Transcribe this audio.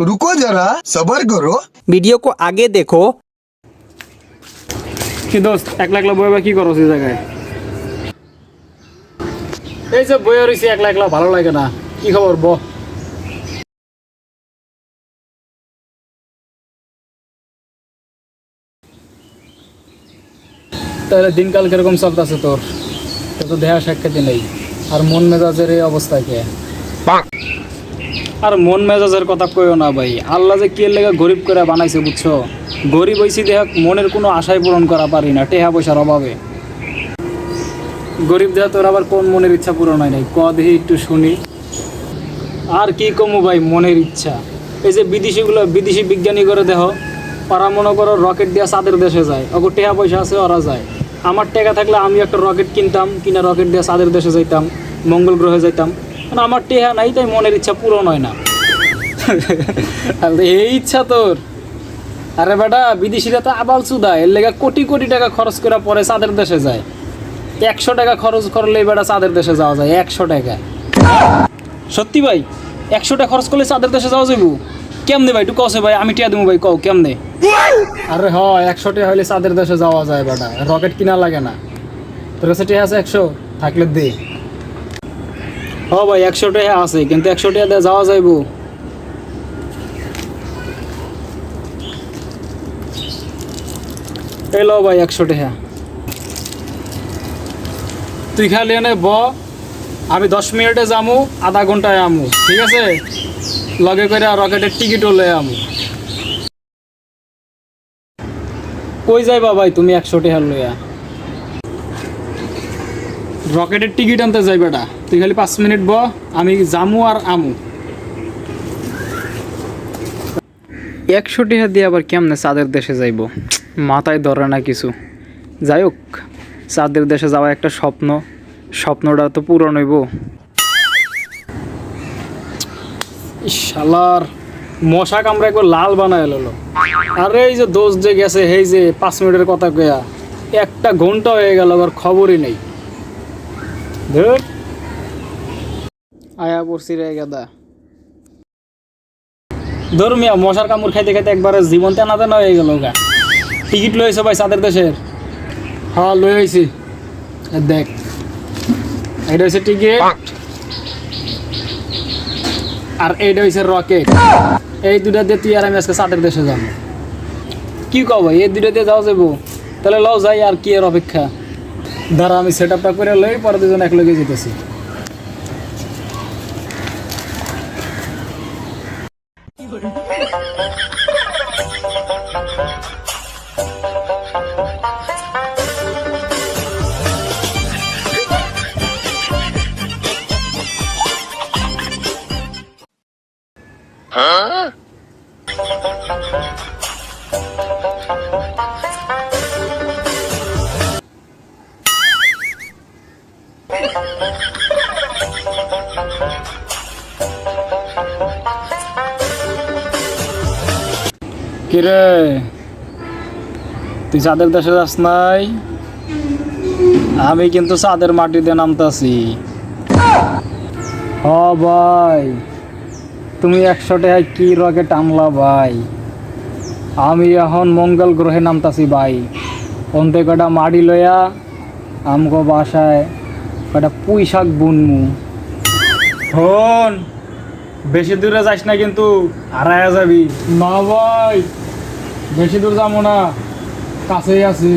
रुको जरा सबर करो। वीडियो को आगे देखो। কি দোস্ত একলা একলা বইবা কি করছ এই জায়গায়? এই যে বইয়া রইছি একলা একলা ভালো লাগে না। কি খবর ব? তাহলে দিনকাল কিরকম চলতেছে তোর? তো দেহা সাক্ষাৎ নেই আর মন মেজাজের এই অবস্থা কে? আর মন মেজাজের কথা কইও না ভাই, আল্লাহ যে কি লেগে গরিব করে বানাইছে বুঝছো? গরিব হইছি দেখ মনের কোনো আশাই পূরণ করা পারি না টেহা পয়সার অভাবে। গরিব দেহ তোর আবার কোন মনের ইচ্ছা পূরণ হয় নাই ক দেখি একটু শুনি। আর কি কমু ভাই মনের ইচ্ছা, এই যে বিদেশি বিজ্ঞানী করে দেহ ওরা মনে করো রকেট দিয়া চাঁদের দেশে যায়, ওকে টেহা পয়সা আছে ওরা যায়। আমার টাকা থাকলে আমি একটা রকেট কিনতাম, কিনা রকেট দিয়ে চাঁদের দেশে যাইতাম, মঙ্গল গ্রহে যাইতাম। আমার টেহা নাই তাই মনের ইচ্ছা পূরণ হয় না। এই ইচ্ছা তোর? আরে বেটা বিদেশিরা তো আবাল চুদা, এর লেগে কোটি কোটি টাকা খরচ করে পরে চাঁদের দেশে যায়। 100 টাকা খরচ করলেই বেটা চাঁদের দেশে যাওয়া যায়। 100 টাকা? সত্যি ভাই 100 টাকা খরচ করলে চাঁদের দেশে যাওয়া যাবো? কেমনে ভাই একটু কসে ভাই, আমি টিয়া দেবো ভাই, কও কেমনে? আরে হ 100 টাকা হলে চাঁদের দেশে যাওয়া যায় বেটা, রকেট কিনা লাগে না। তোর কাছে টিয়া আছে 100? থাকলে দে। হ ভাই 100 টাকা আছে, কিন্তু 100 টাকা দিয়ে যাওয়া যাইবো? এলো ভাই 100 টাকা, তুই খালি এনে ব, আমি 10 মিনিটে যামু, আধা ঘন্টায় আমু, ঠিক আছে? লগে করে রকেটের টিকিটও লয়ে আমু। কই যাইবা ভাই তুমি 100 টাকা লইয়া? রকেটের টিকিট আনতে যাই বেটা, তুই খালি 5 মিনিট ব, আমি যামু আর আমু। 100 টাকা দিয়ে আবার কেমনে চাঁদের দেশে যাইব? মাথায় ধরে না কিছু। যাই হোক, চাঁদের দেশে যাওয়া একটা স্বপ্ন, স্বপ্নটা তো পূরণ হইব। শালার মশা কামড়ে একবার লাল বানায় এলো। আরে এই যে দোষ যে গেছে, এই যে 5 মিনিটের কথা কয়া 1 ঘন্টা হয়ে গেল, আর খবরই নেই। ধর আয়া পড়ছি রে গাদা। ধর মিয়া মশার কামড় খাইতে খাইতে একবারে জীবন টানা টানা হয়ে গেল গা। টিকিট লইছে ভাই চাঁদের দেশের? হ্যাঁ লই আইছি, দেখ এটা হচ্ছে টিকিট আর এইটা হচ্ছে রকেট। এই দুটা দিয়ে তুই আর আমি আজকে চাঁদের দেশে যাবো। কি কও ভাই এই দুটা দিয়ে যাওয়া যাবো? তাহলে লও যাই, আর কি এর অপেক্ষা? দাঁড়া আমি সেট আপটা করে লই, পরে দুজন একলগে যেতেছি। কিরে তুই চাঁদের দেশে যাস নাই? আমি কিন্তু চাঁদের মাটিতে নামতাছি। হ ভাই তুমি 100 টাকায় কি রকেট আনলা ভাই? আমি এখন মঙ্গল গ্রহে নামতাছি ভাই। অন্তে কটা মাটি লইয়া আমগো বাসায় কটা পুঁই শাক বুনমু। হন বেশি দূরে যাস না কিন্তু হারায়া যাবি। না ভাই বেশি দূর যাবো না, কাছেই আছি।